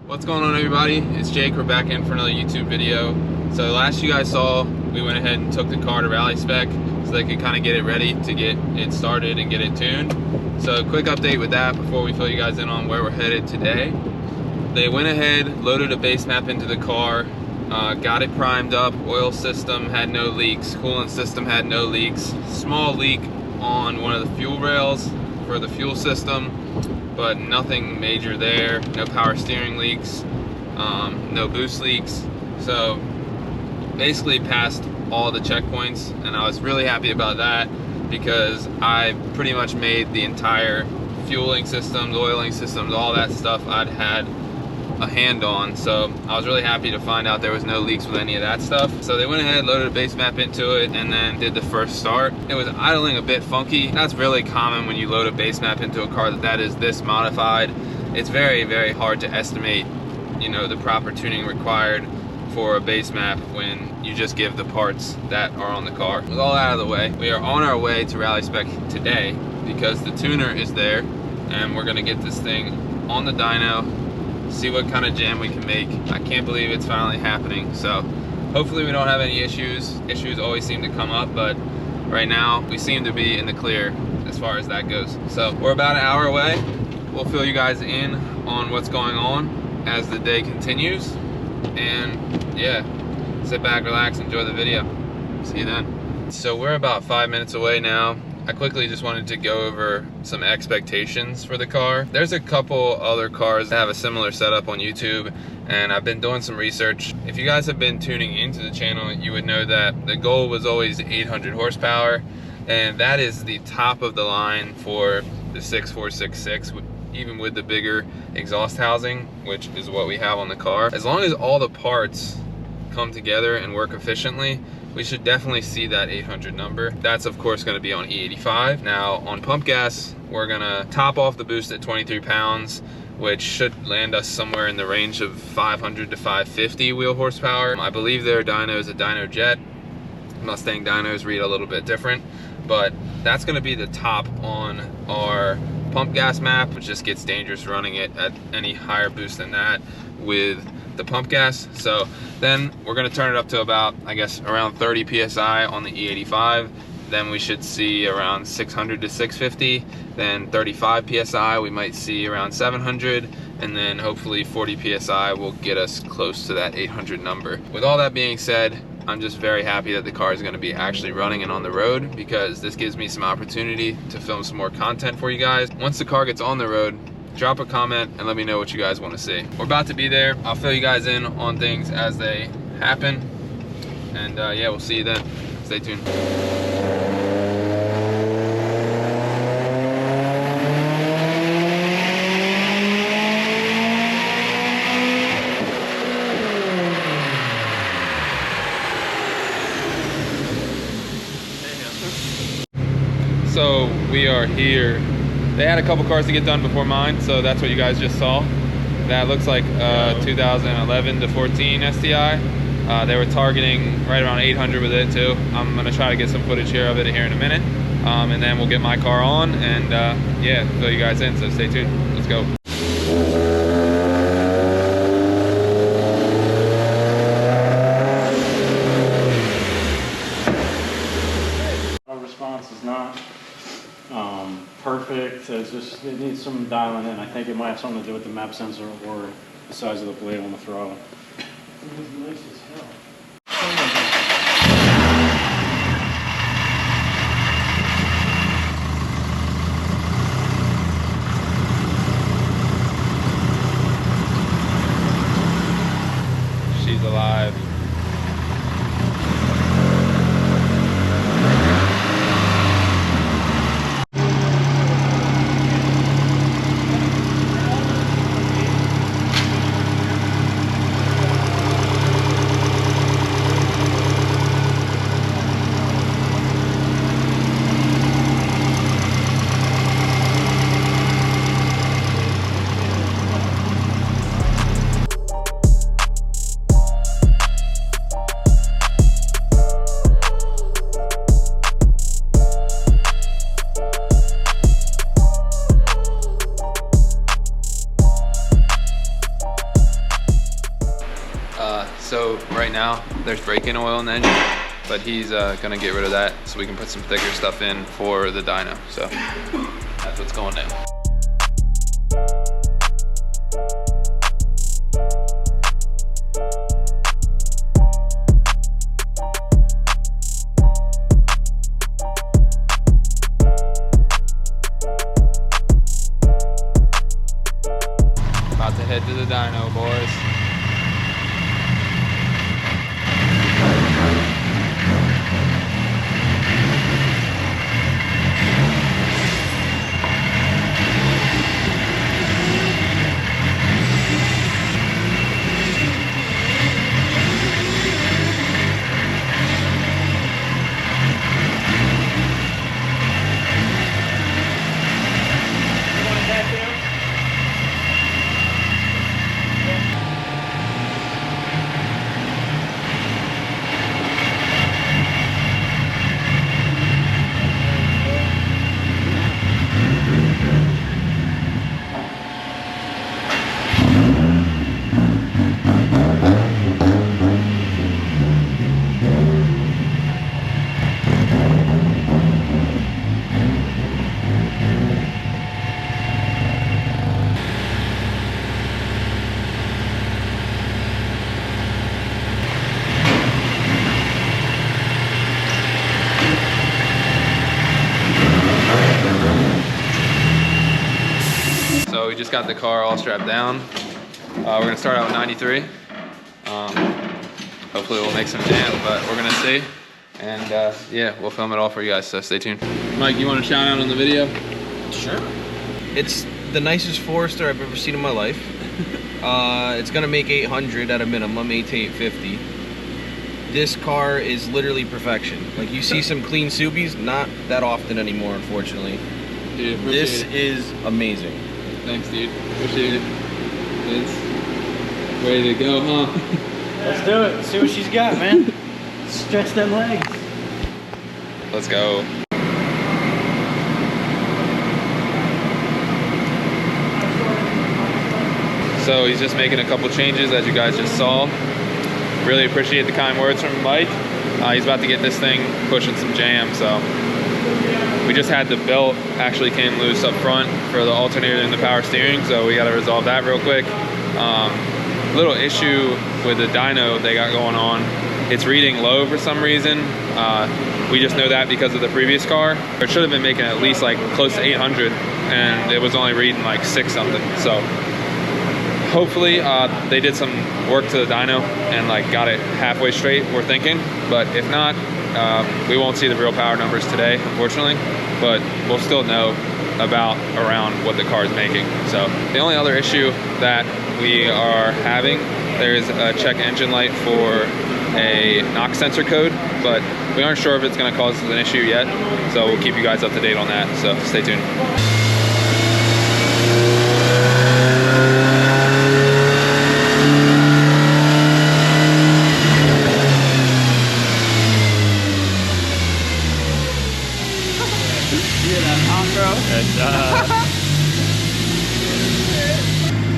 What's going on, everybody? It's Jake. We're back in for another YouTube video. So last you guys saw, we went ahead and took the car to rally spec so they could kind of get it ready to get it started and get it tuned. So quick update with that before we fill you guys in on where we're headed today. They went ahead, loaded a base map into the car, got it primed up. Oil system had no leaks, coolant system had no leaks. Small leak on one of the fuel rails for the fuel system, but nothing major there. No power steering leaks, no boost leaks. So basically passed all the checkpoints, and I was really happy about that because I pretty much made the entire fueling systems, oiling systems, all that stuff I'd had a hand on. So I was really happy to find out there was no leaks with any of that stuff. So they went ahead, loaded a base map into it, and then did the first start. It was idling a bit funky. That's really common when you load a base map into a car that is this modified. It's very, very hard to estimate, you know, the proper tuning required for a base map when you just give the parts that are on the car. With all out of the way, we are on our way to rally spec today because the tuner is there, and we're gonna get this thing on the dyno, see what kind of jam we can make. I can't believe it's finally happening. So hopefully we don't have any issues. Issues always seem to come up, but right now we seem to be in the clear as far as that goes. So we're about an hour away. We'll fill you guys in on what's going on as the day continues. And yeah, sit back, relax, enjoy the video. See you then. So we're about 5 minutes away now. I quickly just wanted to go over some expectations for the car. There's a couple other cars that have a similar setup on YouTube, and I've been doing some research. If you guys have been tuning into the channel, you would know that the goal was always 800 horsepower, and that is the top of the line for the 6466, even with the bigger exhaust housing, which is what we have on the car. As long as all the parts come together and work efficiently, we should definitely see that 800 number. That's of course gonna be on E85. Now on pump gas, we're gonna top off the boost at 23 pounds, which should land us somewhere in the range of 500 to 550 wheel horsepower. I believe their dyno is a Dyno Jet. Mustang dynos read a little bit different, but that's gonna be the top on our pump gas map, which just gets dangerous running it at any higher boost than that with the pump gas. So then we're going to turn it up to about, I guess, around 30 psi on the E85. Then we should see around 600 to 650. Then 35 psi we might see around 700, and then hopefully 40 psi will get us close to that 800 number. With all that being said, I'm just very happy that the car is going to be actually running and on the road, because this gives me some opportunity to film some more content for you guys. Once the car gets on the road, drop a comment and let me know what you guys want to see. We're about to be there. I'll fill you guys in on things as they happen, and yeah, we'll see you then. Stay tuned. So we are here. They had a couple cars to get done before mine, so that's what you guys just saw. That looks like 2011 to 14 STI. They were targeting right around 800 with it too. I'm gonna try to get some footage here of it here in a minute, and then we'll get my car on and yeah, fill you guys in. So stay tuned. Let's go. Our response is not perfect. It's just, it needs some dialing in. I think it might have something to do with the map sensor or the size of the blade on the throttle. It was nice as hell. She's alive. So right now there's break-in oil in the engine, but he's gonna get rid of that so we can put some thicker stuff in for the dyno. So that's what's going down. About to head to the dyno, boys. So we just got the car all strapped down. We're gonna start out with 93. Hopefully we'll make some jam, but we're gonna see. And yeah, we'll film it all for you guys, so stay tuned. Mike, you want to shout out on the video? Sure. It's the nicest Forester I've ever seen in my life. It's gonna make 800 at a minimum, 8 to 850. This car is literally perfection. Like, you see some clean Subis, not that often anymore, unfortunately. Dude, This is amazing. Thanks, dude. Appreciate it. It's ready to go, huh? Let's do it. See what she's got, man. Stretch them legs. Let's go. So he's just making a couple changes, as you guys just saw. Really appreciate the kind words from Mike. He's about to get this thing pushing some jam, so. We just had the belt actually came loose up front for the alternator and the power steering, so we got to resolve that real quick. Little issue with the dyno they got going on. It's reading low for some reason. We just know that because of the previous car. It should have been making at least like close to 800, and it was only reading like 6 something. So hopefully they did some work to the dyno and like got it halfway straight, we're thinking. But if not, we won't see the real power numbers today, unfortunately, but we'll still know about around what the car is making. So the only other issue that we are having, there's a check engine light for a knock sensor code, but we aren't sure if it's going to cause an issue yet, so we'll keep you guys up to date on that, so stay tuned.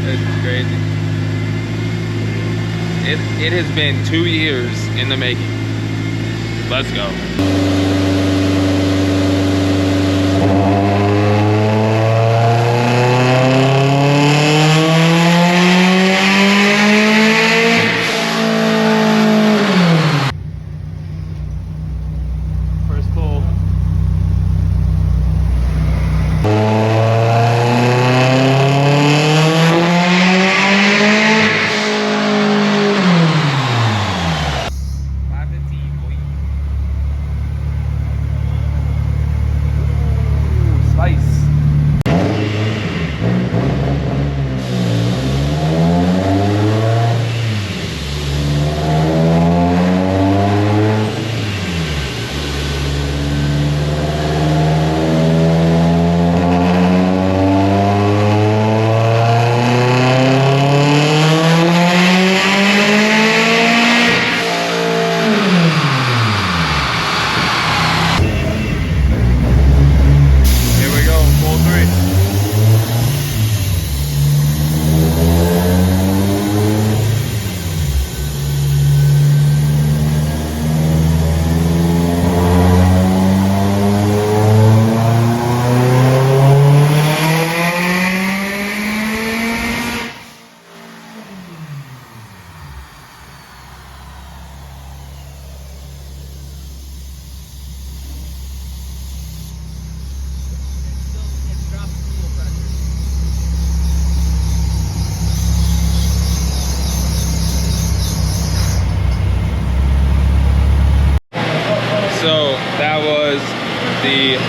It's crazy. It has been 2 years in the making. Let's go. First pull.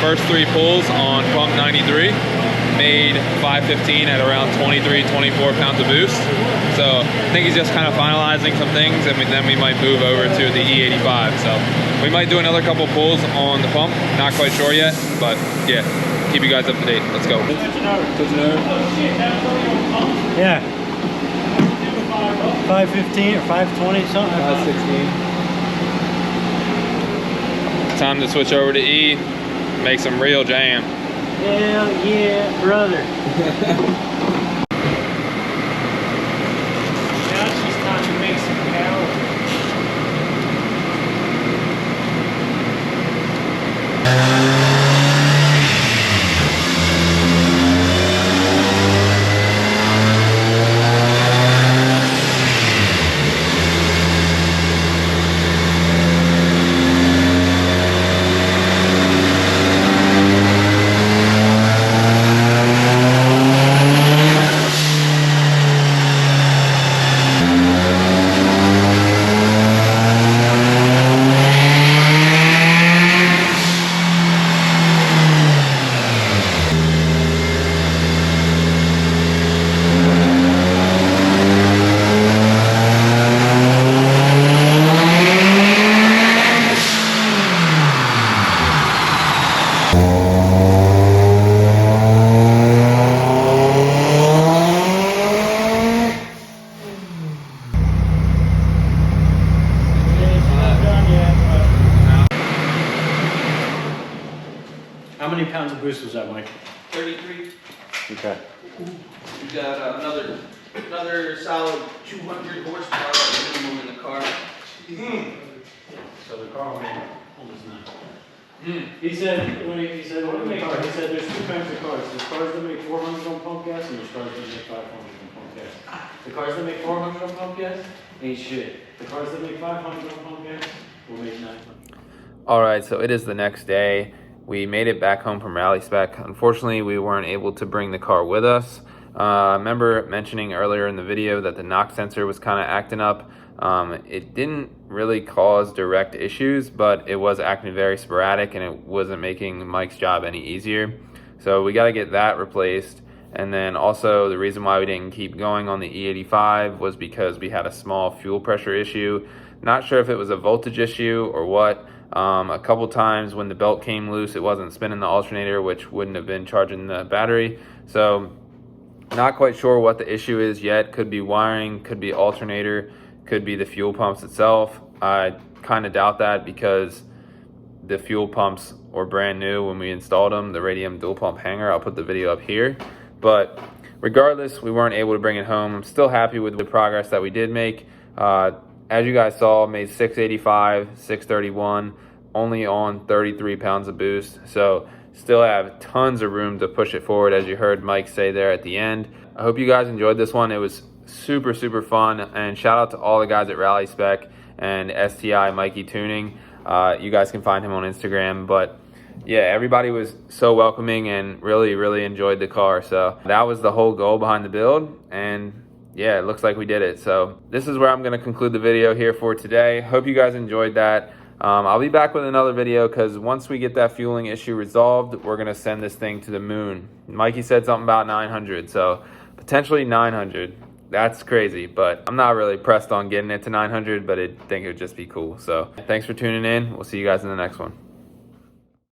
first 3 pulls on pump 93 made 515 at around 23, 24 pounds of boost. So I think he's just kind of finalizing some things, and then we might move over to the E85. So we might do another couple pulls on the pump. Not quite sure yet, but yeah, keep you guys up to date. Let's go. Yeah. 515 or 520 something. 516. Time to switch over to E, make some real jam. Hell yeah, brother. Now it's just time to make some power. How many pounds of boost was that, Mike? 33. Okay. We got another solid 200 horsepower minimum in the car. So the car only almost 9. He said when he said what the car, he said there's 2 kinds of cars. There's cars that make 400 on pump gas, and there's cars that make 500 on pump gas. The cars that make 400 on pump gas ain't shit. The cars that make 500 on pump gas will make 900. All right, so it is the next day. We made it back home from Rally Spec. Unfortunately, we weren't able to bring the car with us. I remember mentioning earlier in the video that the knock sensor was kind of acting up. It didn't really cause direct issues, but it was acting very sporadic, and it wasn't making Mike's job any easier. So we got to get that replaced. And then also the reason why we didn't keep going on the E85 was because we had a small fuel pressure issue. Not sure if it was a voltage issue or what. A couple times when the belt came loose, it wasn't spinning the alternator, which wouldn't have been charging the battery. So not quite sure what the issue is yet. Could be wiring, could be alternator, could be the fuel pumps itself. I kind of doubt that because the fuel pumps were brand new when we installed them, the radium dual pump hanger. I'll put the video up here. But regardless, we weren't able to bring it home. I'm still happy with the progress that we did make. As you guys saw, made 685, 631, only on 33 pounds of boost. So still have tons of room to push it forward, as you heard Mike say there at the end. I hope you guys enjoyed this one. It was super, super fun. And shout out to all the guys at Rally Spec and STI Mikey Tuning. You guys can find him on Instagram. But yeah, everybody was so welcoming and really, really enjoyed the car. So that was the whole goal behind the build. And yeah, it looks like we did it. So this is where I'm going to conclude the video here for today. Hope you guys enjoyed that. I'll be back with another video because once we get that fueling issue resolved, we're going to send this thing to the moon. Mikey said something about 900, so potentially 900. That's crazy, but I'm not really pressed on getting it to 900, but I think it would just be cool. So thanks for tuning in. We'll see you guys in the next one.